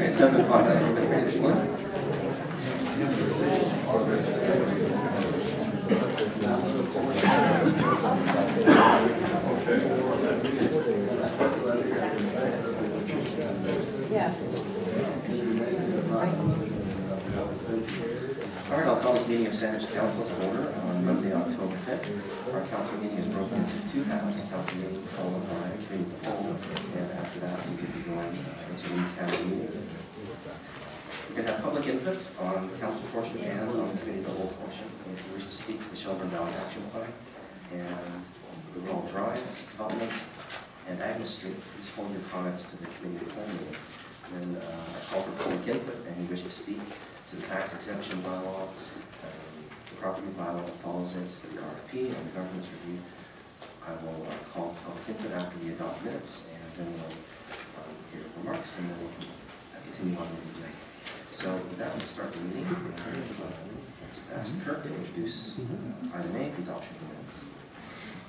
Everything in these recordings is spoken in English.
At 7 o'clock, is everybody ready to begin? All right, I'll call this meeting of Saanich Council to order on Monday, October 5th. Our council meeting is broken into two halves, a council meeting followed by a committee of the whole, and after that we could be going into a recap meeting. We can have public input on the council portion and on the committee of the whole portion. If you wish to speak to the Shelburne Valley Action Plan and the Rural Drive Development and Agnes Street, please hold your comments to the committee of the whole meeting. And then I call for public input, and you wish to speak to the tax exemption bylaw, the property bylaw that follows it, the RFP, and the government's review. I will call public input after we adopt minutes, and then we'll hear remarks, and then we'll continue on with the meeting. So with that, we'll start the meeting. Just ask Kurt to introduce item A, the adoption of minutes.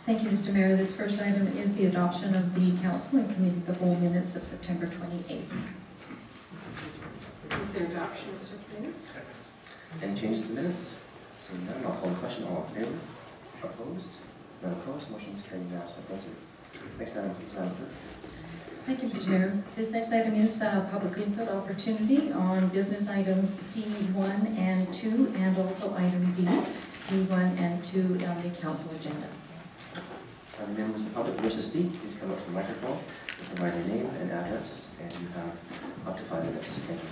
Thank you, Mr. Mayor. This first item is the adoption of the Council and Committee of the Whole minutes of September 28th. Move their adoption, Mr. Mayor. Any changes to the minutes? So none, I'll call the question. All in favor? Opposed? None opposed. Motion is carried unanimously. Thank you. Next item, please, Madam Clerk. Thank you, Mr. Mayor. This next item is public input opportunity on business items C1 and 2, and also item D, D1 and 2 on the council agenda. Are the members of the public who wish to speak, please come up to the microphone and provide your name and address, and you have up to 5 minutes. Thank you.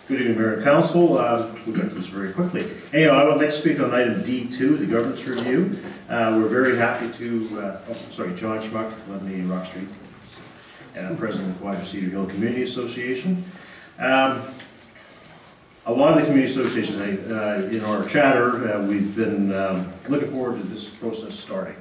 Good evening, Mayor and Council. We'll get this very quickly. Anyhow, I would like to speak on item D2, the governance review. We're very happy to, John Schmuck, 1180 Rock Street, and President of the Wider Cedar Hill Community Association. A lot of the community associations, in our chatter, we've been looking forward to this process starting.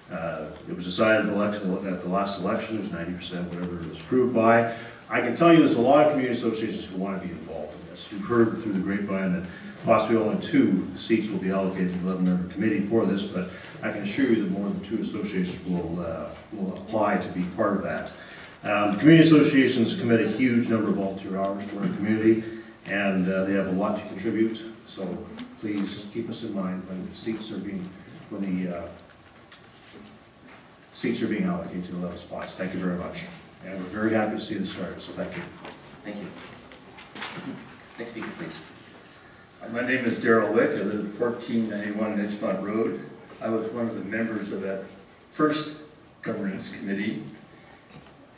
It was decided at the last election, it was 90%, whatever it was approved by. I can tell you there's a lot of community associations who want to be involved in this. You've heard through the grapevine that possibly only 2 seats will be allocated to the 11-member committee for this, but I can assure you that more than 2 associations will apply to be part of that. Community associations commit a huge number of volunteer hours to our community, and they have a lot to contribute, so please keep us in mind when the seats are being, when the seats are being allocated to 11 spots. Thank you very much. And we're very happy to see this start, so thank you. Thank you. Next speaker, please. My name is Darrell Wick. I live at 1491 Edgemont Road. I was one of the members of that first governance committee,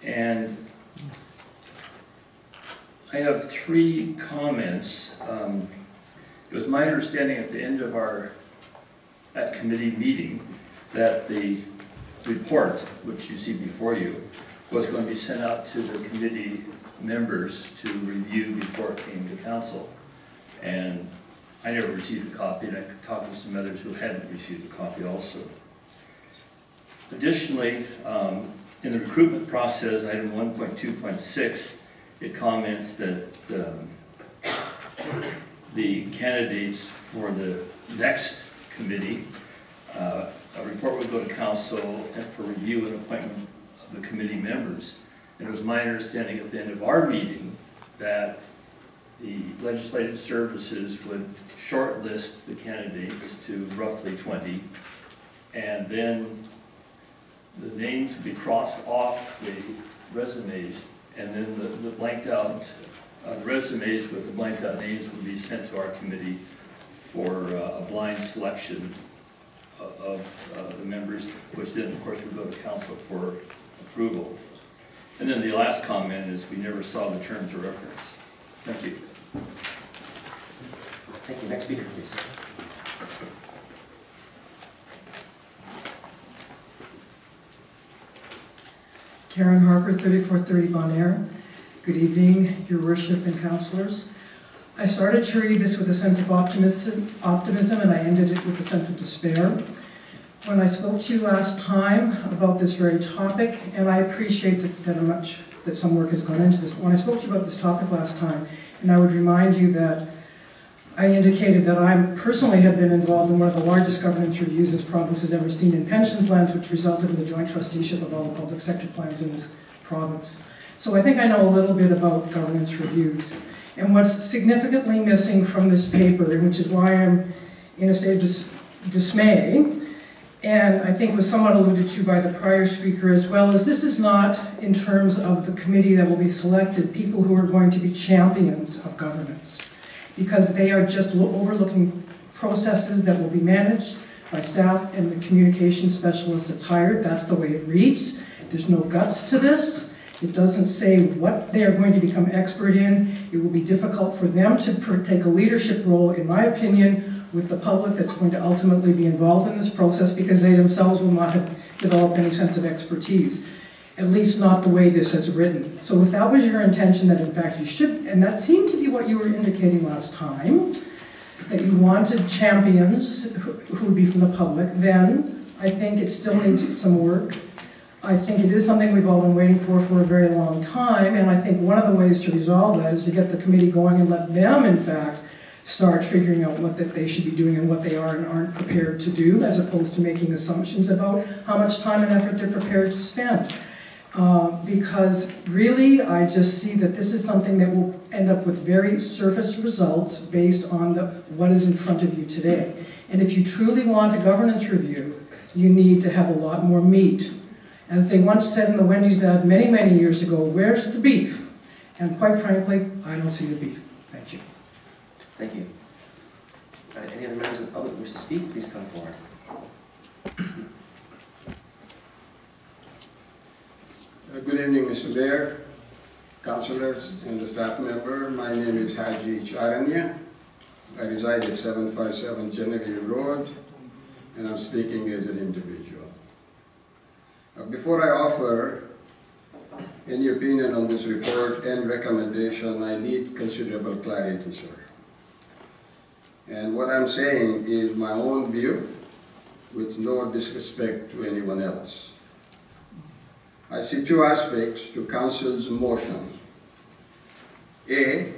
and I have 3 comments. It was my understanding at the end of that committee meeting that the report, which you see before you, was going to be sent out to the committee members to review before it came to council. And I never received a copy, and I talked to some others who hadn't received a copy also. Additionally, in the recruitment process, item 1.2.6, it comments that the candidates for the next committee, a report would go to council and for review and appointment of the committee members. And it was my understanding at the end of our meeting that the legislative services would shortlist the candidates to roughly 20, and then the names would be crossed off the resumes, and then the blanked out, the resumes with the blanked out names would be sent to our committee for a blind selection of the members, which then of course would go to council for approval. And then the last comment is we never saw the terms of reference. Thank you. Thank you. Next speaker, please. Karen Harper, 3430 Bon Air. Good evening, Your Worship and councillors. I started to read this with a sense of optimism, and I ended it with a sense of despair. When I spoke to you last time about this very topic, and I appreciate that some work has gone into this, but when I spoke to you about this topic last time, and I would remind you that I indicated that I personally have been involved in one of the largest governance reviews this province has ever seen in pension plans, which resulted in the joint trusteeship of all the public sector plans in this province. So I think I know a little bit about governance reviews. And what's significantly missing from this paper, and which is why I'm in a state of dismay, and I think was somewhat alluded to by the prior speaker as well, is this is not, in terms of the committee that will be selected, people who are going to be champions of governance, because they are just overlooking processes that will be managed by staff and the communication specialist that's hired. That's the way it reads. There's no guts to this. It doesn't say what they are going to become expert in. It will be difficult for them to take a leadership role, in my opinion, with the public that's going to ultimately be involved in this process, because they themselves will not have developed any sense of expertise, at least not the way this is written. So if that was your intention, that in fact you should, and that seemed to be what you were indicating last time, that you wanted champions who would be from the public, then I think it still needs some work. I think it is something we've all been waiting for a very long time, and I think one of the ways to resolve that is to get the committee going and let them, in fact, start figuring out what that they should be doing and what they are and aren't prepared to do, as opposed to making assumptions about how much time and effort they're prepared to spend. Because really, I just see that this is something that will end up with very surface results based on what is in front of you today. And if you truly want a governance review, you need to have a lot more meat. As they once said in the Wendy's ad many, many years ago, where's the beef? And quite frankly, I don't see the beef. Thank you. Thank you. Any other members of the public who wish to speak, please come forward. Good evening, Mr. Mayor, councillors, and the staff member. My name is Haji Charania. I reside at 757 Genevieve Road, and I'm speaking as an individual. Before I offer any opinion on this report and recommendation, I need considerable clarity, sir. And what I'm saying is my own view, with no disrespect to anyone else. I see two aspects to Council's motion. A,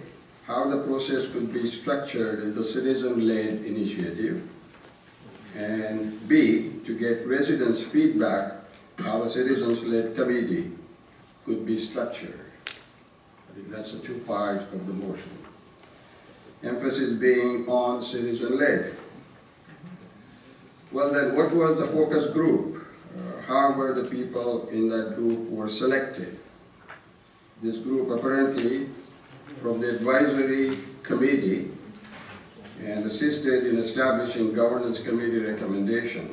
how the process could be structured as a citizen-led initiative. And B, to get residents' feedback how a citizens-led committee could be structured. I think that's the two parts of the motion. Emphasis being on citizen-led. Well then, what was the focus group? how were the people in that group were selected. This group apparently from the advisory committee and assisted in establishing governance committee recommendation.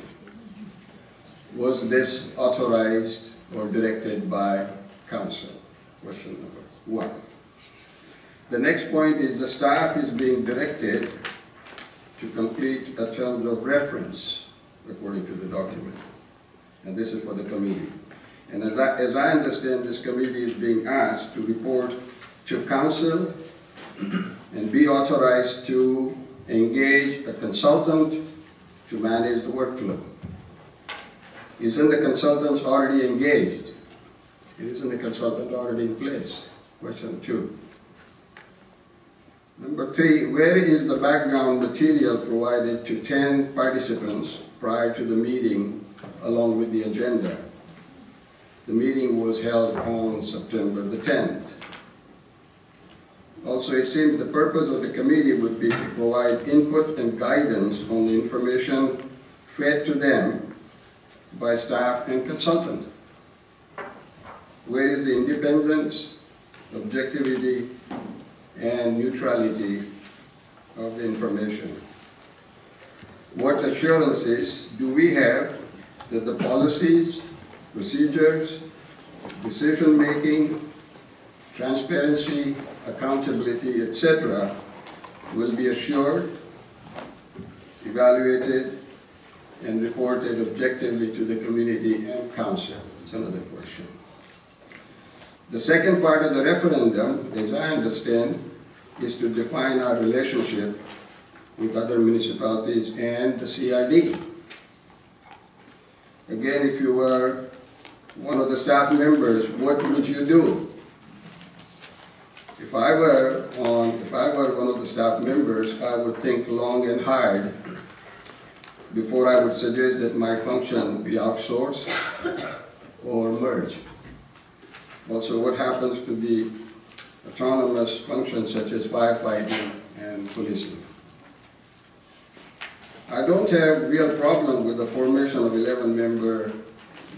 Was this authorized or directed by council? Question number one. The next point is the staff is being directed to complete a terms of reference according to the document. And this is for the committee. And as I understand, this committee is being asked to report to council and be authorized to engage a consultant to manage the workflow. Isn't the consultant already engaged? Isn't the consultant already in place? Question 2. Number 3, where is the background material provided to 10 participants prior to the meeting along with the agenda? The meeting was held on September the 10th. Also, it seems the purpose of the committee would be to provide input and guidance on the information fed to them by staff and consultant. Where is the independence, objectivity, and neutrality of the information? What assurances do we have that the policies, procedures, decision-making, transparency, accountability, etc. will be assured, evaluated, and reported objectively to the community and council? That's another question. The second part of the referendum, as I understand, is to define our relationship with other municipalities and the CRD. Again, if you were one of the staff members, what would you do? If I were one of the staff members, I would think long and hard before I would suggest that my function be outsourced or merged. Also, what happens to the autonomous functions such as firefighting and policing? I don't have real problem with the formation of 11-member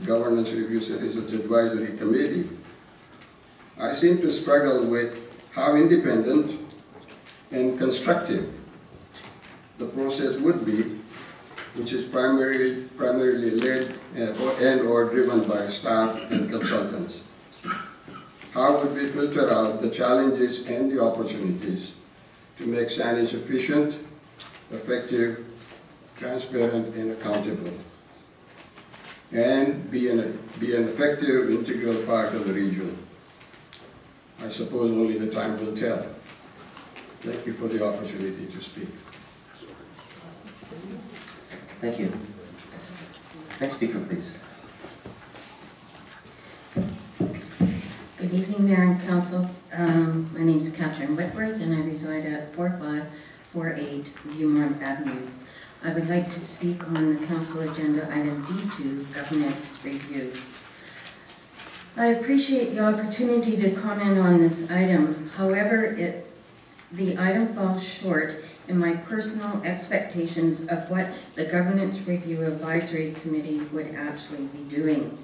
Governance Review Citizens Advisory Committee. I seem to struggle with how independent and constructive the process would be, which is primarily led and or driven by staff and consultants. How would we filter out the challenges and the opportunities to make Saanich efficient, effective, transparent, and accountable, and be an effective, integral part of the region? I suppose only the time will tell. Thank you for the opportunity to speak. Thank you. Next speaker, please. Good evening, Mayor and Council. My name is Catherine Whitworth, and I reside at 4548 Viewmont Avenue. I would like to speak on the Council Agenda Item D2, Governance Review. I appreciate the opportunity to comment on this item. However, the item falls short in my personal expectations of what the Governance Review Advisory Committee would actually be doing.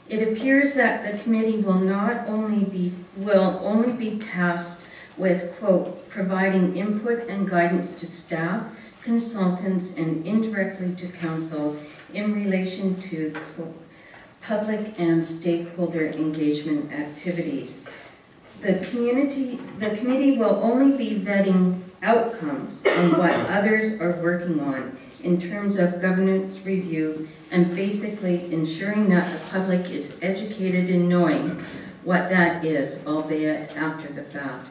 It appears that the committee will only be tasked with, quote, providing input and guidance to staff, consultants, and indirectly to council in relation to, quote, public and stakeholder engagement activities. The committee will only be vetting outcomes on what others are working on in terms of governance review and basically ensuring that the public is educated in knowing what that is, albeit after the fact.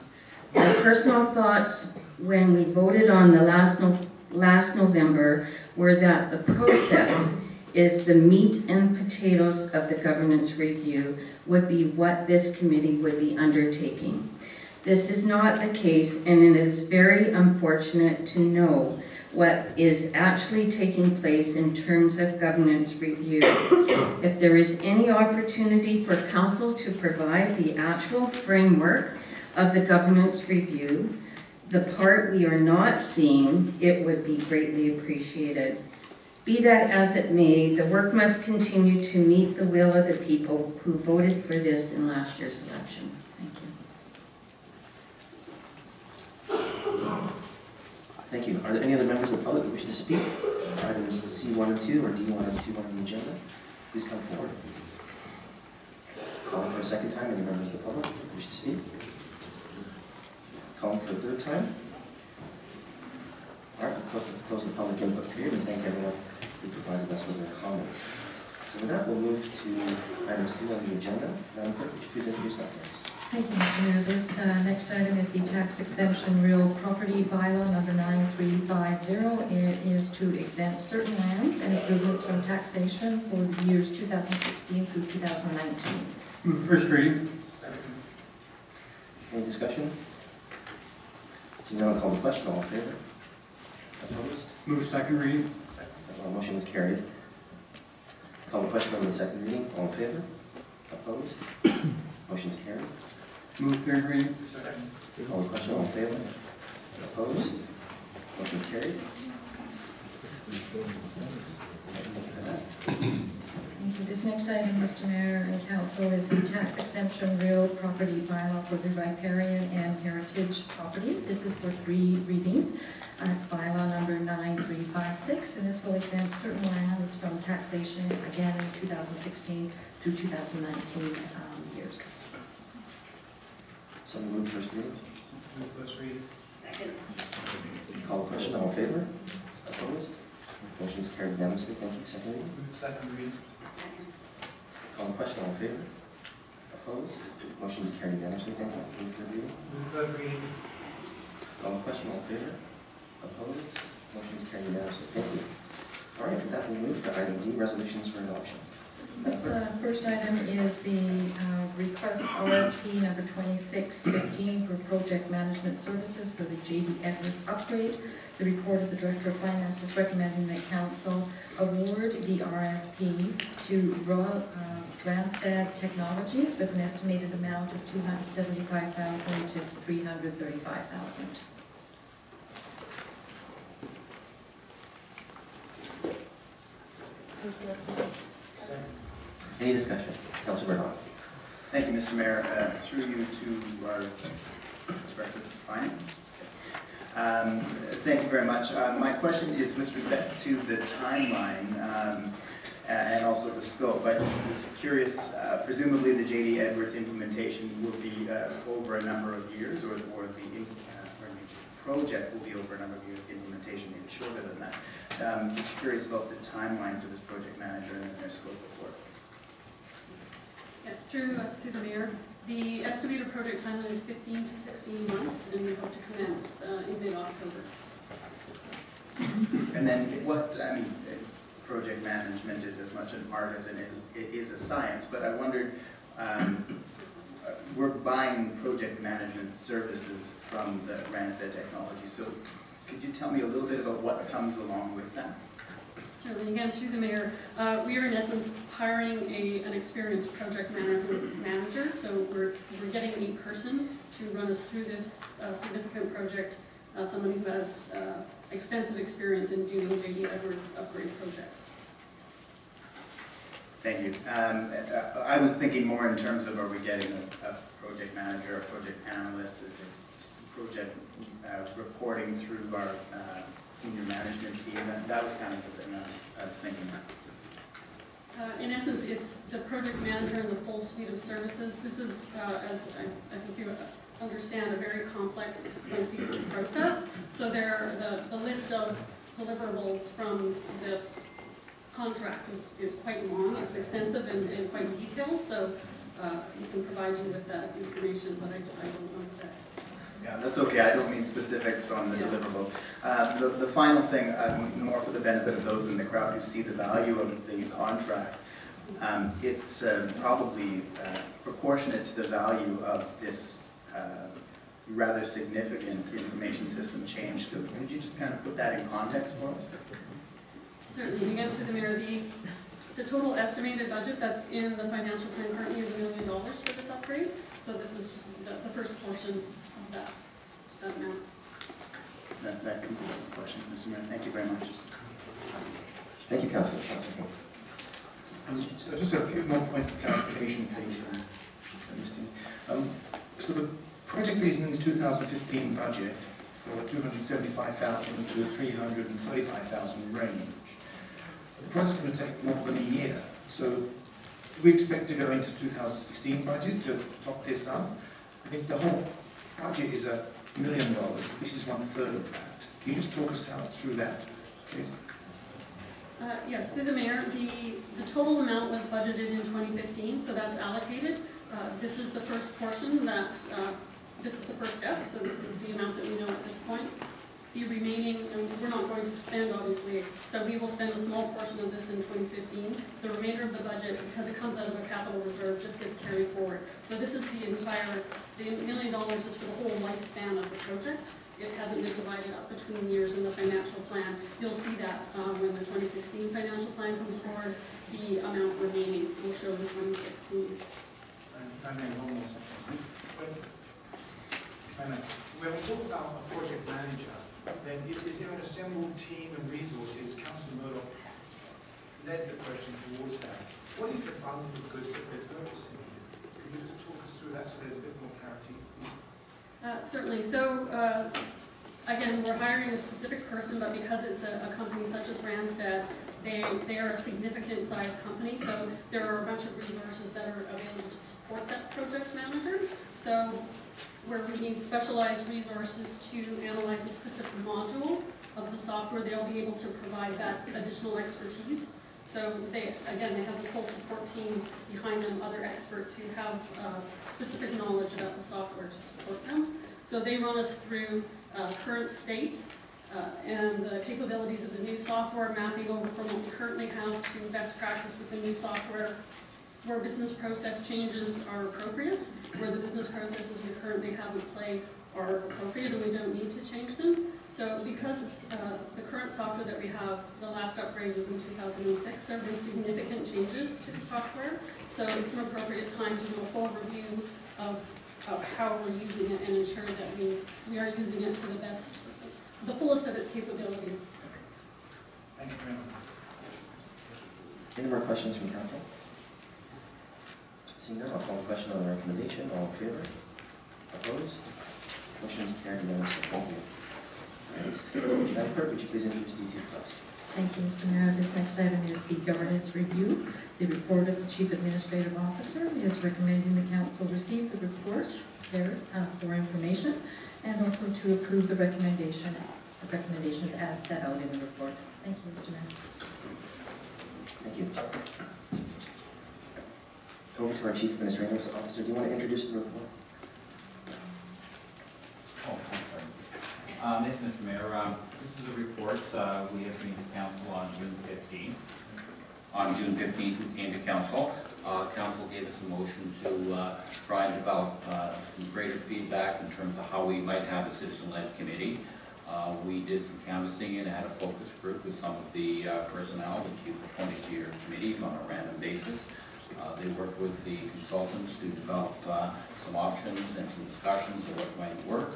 My personal thoughts when we voted on the last November were that the process is the meat and potatoes of the governance review would be what this committee would be undertaking. This is not the case, and it is very unfortunate to know what is actually taking place in terms of governance review. If there is any opportunity for council to provide the actual framework of the governance review, the part we are not seeing, it would be greatly appreciated. Be that as it may, the work must continue to meet the will of the people who voted for this in last year's election. Thank you. Thank you. Are there any other members of the public that wish to speak? Items C1 and 2 or D1 and 2 on the agenda? Please come forward. Calling for a second time, any members of the public that wish to speak? Calling for a third time? All right, we'll close the public input period and thank everyone who provided us with their comments. So with that, we'll move to item C on the agenda. Madam Clerk, would you please introduce that for us? Thank you, Mr. Mayor. This next item is the tax exemption real property bylaw number 9350. It is to exempt certain lands and improvements from taxation for the years 2016 through 2019. Move first reading. Any discussion? Seeing none, I'll call the question. All in favor? Opposed? Move second reading. Motion is carried. Call the question on the second reading. All in favor? Opposed? Motion is carried. Move third reading. Call the question. All in favor? Opposed? Motion is carried. Thank you. This next item, Mr. Mayor and Council, is the tax exemption real property bylaw for the riparian and heritage properties. This is for 3 readings. It's bylaw number 9356, and this will exempt certain lands from taxation again in 2016 through 2019 years. Someone move first reading. Move first reading. Call the question. All in favor? Opposed? Motion is carried unanimously. Thank you. Second reading. Move second reading. Call the question. All in favor? Opposed? Motion is carried unanimously. Thank you. Move third reading. Move third reading. Call the question. All in favor? Opposed? Motion is carried unanimously. Thank you. All right, with that, we'll move to item D, resolutions for adoption. This first item is the request RFP number 2615 for project management services for the J.D. Edwards upgrade. The report of the Director of Finance is recommending that Council award the RFP to Randstad Technologies with an estimated amount of $275,000 to $335,000. Any discussion? Councilor Bernard. Thank you, Mr. Mayor. Through you to our Director of Finance. Thank you very much. My question is with respect to the timeline and also the scope. I just was curious, presumably the J.D. Edwards implementation will be over a number of years, or the project will be over a number of years, the implementation maybe shorter than that. Just curious about the timeline for this project manager and their scope of work. Yes, through the mayor. The estimated project timeline is 15 to 16 months, and we hope to commence in mid-October. And then project management is as much an art as it is a science, but I wondered, we're buying project management services from the Randstad Technology, so could you tell me a little bit about what comes along with that? Certainly, again, through the mayor, we are in essence hiring an experienced project manager, so we're getting a person to run us through this significant project, someone who has extensive experience in doing J.D. Edwards upgrade projects. Thank you. I was thinking more in terms of, are we getting a project manager, a project analyst, as a project reporting through our senior management team? That was kind of the thing I was thinking of. In essence, it's the project manager and the full suite of services. This is, as I think you understand, a very complex, lengthy process. So the list of deliverables from this contract is quite long. It's extensive and quite detailed. So we can provide you with that information, but I don't know that. Yeah, that's okay. I don't mean specifics on the deliverables. The final thing, more for the benefit of those in the crowd who see the value of the contract, it's probably proportionate to the value of this rather significant information system change. Could you just kind of put that in context for us? Certainly. And again, through the mayor, the total estimated budget that's in the financial plan currently is $1 million for this upgrade. So this is just the first portion of that amount. That completes the questions, Mr. Mayor. Thank you very much. Thank you, Councillor. Councillor Haynes. So just a few more points of clarification, please, Ernestine. So the project is in the 2015 budget for 275,000 to 335,000 range. The project's going to take more than a year, so do we expect to go into 2016 budget to top this up? And if the whole budget is $1 million, this is 1/3 of that. Can you just talk us through that, please? Yes, through the mayor, the total amount was budgeted in 2015, so that's allocated. This is the first portion that, this is the first step, so this is the amount that we know at this point. The remaining, and we're not going to spend obviously, so we will spend a small portion of this in 2015. The remainder of the budget, because it comes out of a capital reserve, just gets carried forward. So this is the entire, the $1 million is for the whole lifespan of the project. It hasn't been divided up between years in the financial plan. You'll see that when the 2016 financial plan comes forward, the amount remaining will show the 2016. When we talk about a project manager, then is there an assembled team and resources? Councillor Murdoch led the question towards that. What is the bundle of goods that we're purchasing here? Could you just talk us through that so there's a bit more clarity? Certainly. So, again, we're hiring a specific person, but because it's a company such as Randstad, they are a significant size company, so there are a bunch of resources that are available to support that project manager. So, where we need specialized resources to analyze a specific module of the software, they'll be able to provide that additional expertise. So they have this whole support team behind them, other experts who have specific knowledge about the software to support them. So they run us through current state and the capabilities of the new software, mapping over from what we currently have to best practice with the new software, where business process changes are appropriate, where the business processes we currently have in play are appropriate and we don't need to change them. So because the current software that we have, the last upgrade was in 2006, there have been significant changes to the software. So it's an appropriate time to do a full review of how we're using it and ensure that we are using it to the fullest of its capability. Thank you very much. Any more questions from council? Seeing none, I'll call the question on the recommendation. All in favor? Opposed? Motion is carried unanimously. Thank you. Right. Madam Clerk, would you please introduce D2 Plus? Thank you, Mr. Mayor. This next item is the governance review. The report of the Chief Administrative Officer is recommending the council receive the report there for information and also to approve the recommendations as set out in the report. Thank you, Mr. Mayor. Thank you. Over to our Chief Administrative Officer. Do you want to introduce the report? Yes, Mr. Mayor. This is a report we have been to council on June 15th. On June 15th, we came to council. Council gave us a motion to try and develop some greater feedback in terms of how we might have a citizen-led committee. We did some canvassing and had a focus group with some of the personnel that you've appointed to your committees on a random basis. They worked with the consultants to develop some options and some discussions of what might work.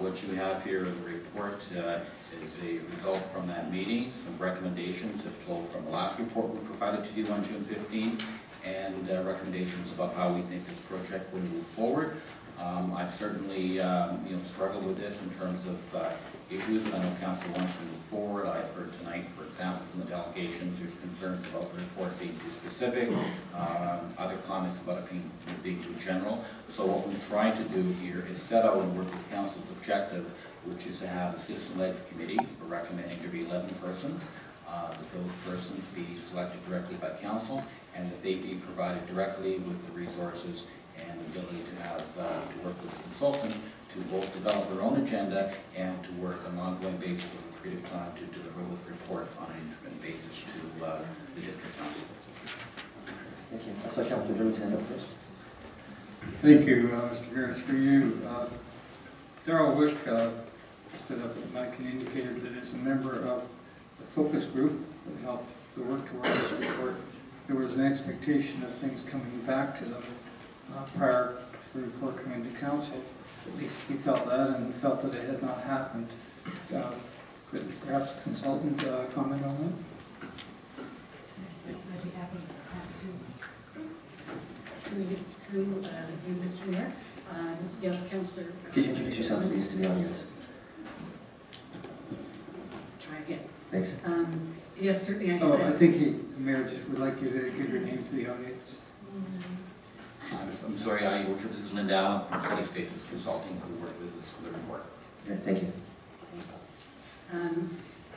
What you have here in the report is a result from that meeting, some recommendations that flow from the last report we provided to you on June 15, and recommendations about how we think this project will move forward. I've certainly struggled with this in terms of issues, and I know council wants to move forward. I've heard tonight, for example, from the delegations, there's concerns about the report being too specific, other comments about it being too general. So what we've tried to do here is set out and work with council's objective, which is to have a citizen-led committee. We're recommending there be 11 persons, that those persons be selected directly by council, and that they be provided directly with the resources and the ability to have to work with the consultant to both develop their own agenda and to work on an ongoing basis with a period of time to deliver this report on an intermittent basis to the district council. Thank you. I saw Councillor Jones hand up first. Thank you, Mr. Mayor. Through you, Darrell Wick stood up at Mike and indicated that as a member of the focus group that helped to work towards this report, there was an expectation of things coming back to them prior to the report coming to council. At least we felt that, and felt that it had not happened. Could perhaps a consultant comment on that? through you, Mr. Mayor. Yes, Councillor. Could you introduce yourself, please, to the audience? Try again. Thanks. Yes, certainly. I think the Mayor just would like you to give your name to the audience. I'm sorry, this is Linda Allen from City Spaces Consulting, who worked with us for the report. Yeah, thank you.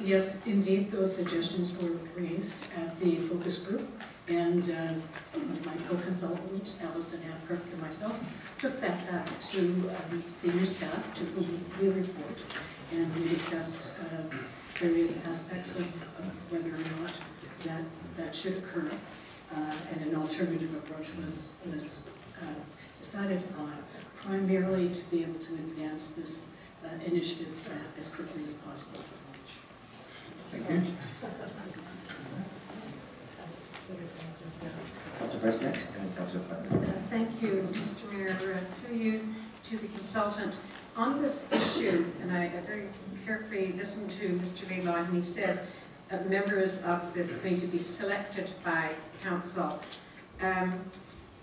Yes, indeed, those suggestions were raised at the focus group, and my co-consultant, Alison Abkirk, and myself took that back to senior staff, to whom we report, and we discussed various aspects of whether or not that should occur, and an alternative approach was decided upon, primarily to be able to advance this initiative as quickly as possible. Thank you. Councilor Price next, and Councilor Platt. Thank you, Mr. Mayor. Through you to the consultant. On this issue, and I very carefully listened to Mr. Laidlaw, and he said members of this committee be selected by council.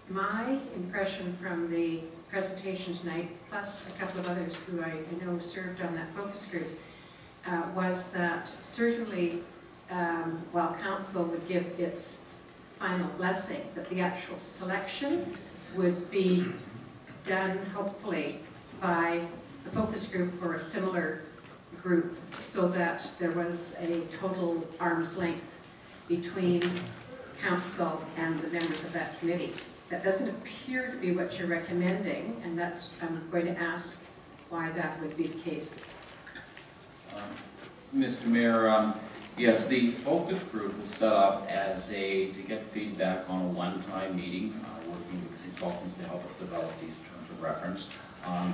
My impression from the presentation tonight, plus a couple of others who I know served on that focus group, was that certainly while council would give its final blessing, that the actual selection would be done hopefully by the focus group or a similar group, so that there was a total arm's length between council and the members of that committee. That doesn't appear to be what you're recommending, and I'm going to ask why that would be the case. Mr. Mayor, yes, the focus group was set up to get feedback on a one-time meeting, working with consultants to help us develop these terms of reference.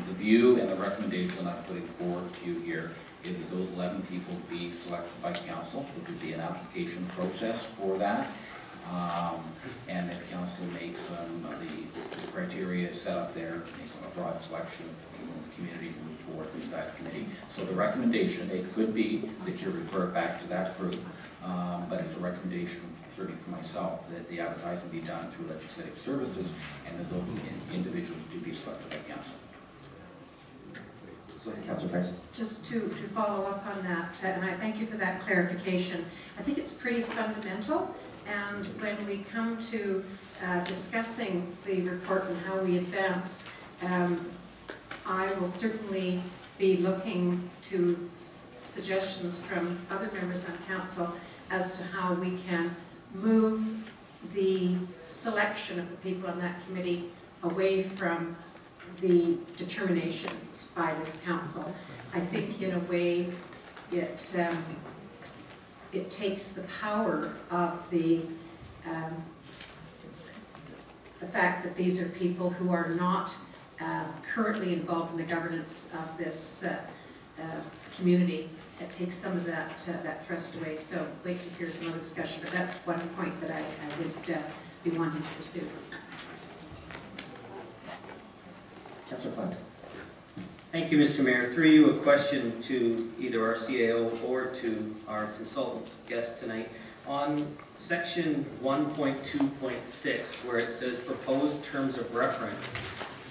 The view and the recommendation I'm putting forward to you here is that those 11 people be selected by council. There would be an application process for that, and that council makes the criteria set up there, make a broad selection of the community to move forward with that committee. So the recommendation, it could be that you refer back to that group, but it's a recommendation certainly for myself that the advertising be done through legislative services and that those individuals to be selected by council. Councilor Price. Just to follow up on that, and I thank you for that clarification. I think it's pretty fundamental, and when we come to discussing the report and how we advance, I will certainly be looking to suggestions from other members on council as to how we can move the selection of the people on that committee away from the determination by this council. I think in a way it takes the power of the fact that these are people who are not currently involved in the governance of this community. It takes some of that thrust away. So wait to hear some other discussion, but that's one point that I would be wanting to pursue. Councilor Platt. Thank you, Mr. Mayor. Through you, a question to either our CAO or to our consultant guest tonight. On section 1.2.6, where it says proposed terms of reference,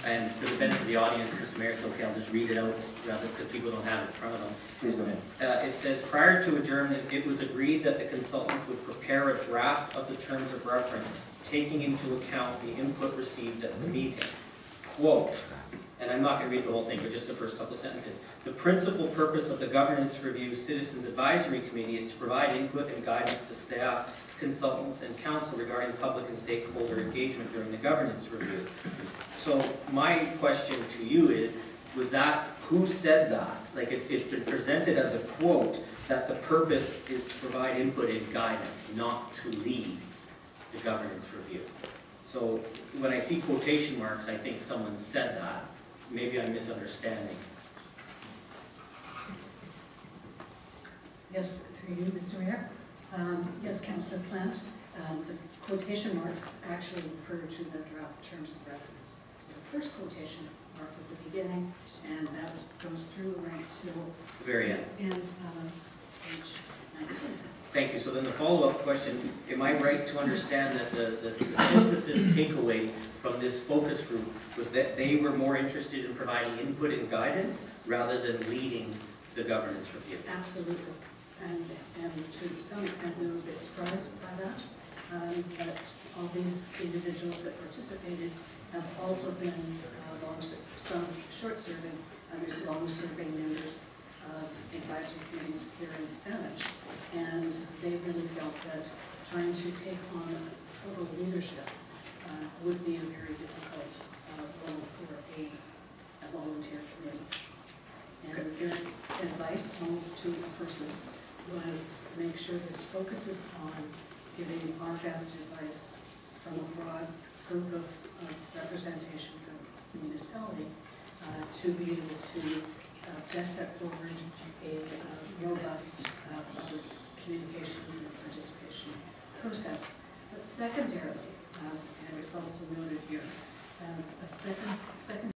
and for the benefit of the audience, Mr. Mayor, it's okay, I'll just read it out rather because people don't have it in front of them. Please go ahead. It says, prior to adjournment, it was agreed that the consultants would prepare a draft of the terms of reference, taking into account the input received at the meeting. Quote, and I'm not going to read the whole thing, but just the first couple sentences. The principal purpose of the Governance Review Citizens Advisory Committee is to provide input and guidance to staff, consultants, and council regarding public and stakeholder engagement during the governance review. So my question to you is, who said that? Like it's been presented as a quote that the purpose is to provide input and guidance, not to lead the governance review. So when I see quotation marks, I think someone said that. Maybe I'm misunderstanding. Yes, through you, Mr. Mayor. Yes, Councillor Plant. The quotation marks actually refer to the draft terms of reference. So the first quotation mark was the beginning, and that goes through right to The very end. Page 19. Thank you. So then the follow-up question, am I right to understand that the synthesis takeaway from this focus group was that they were more interested in providing input and guidance rather than leading the governance review. Absolutely. And to some extent, we were a bit surprised by that. But all these individuals that participated have also been some short-serving, others long-serving members of advisory committees here in Saanich. And they really felt that trying to take on total leadership would be a very difficult role for a volunteer committee. And their advice, almost to a person, was make sure this focuses on giving our best advice from a broad group of representation from the municipality to be able to best set forward a robust public communications and participation process. But secondarily, and it's also noted here, a second